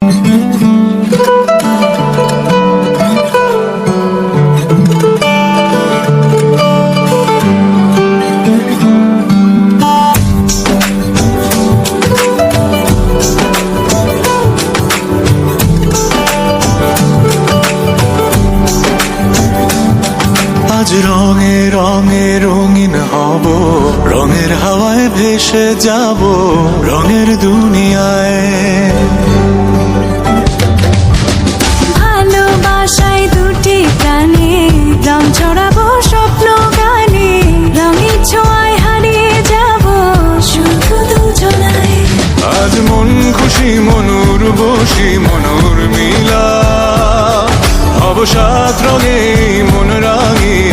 আজ রঙে রঙে রঙিন হব, রঙের হাওয়ায় ভেসে যাব রঙের দুনিয়ায়। ভালোবাসায় দুটি প্রাণে রং ছড়াবো স্বপ্ন গানে, রঙের ছোঁয়ায় হারিয়ে যাব শুধু দুজনায়। আজ মন খুশি মনুর বসি মনুর মিলা, হব সাত রঙে মন রাঙিয়ে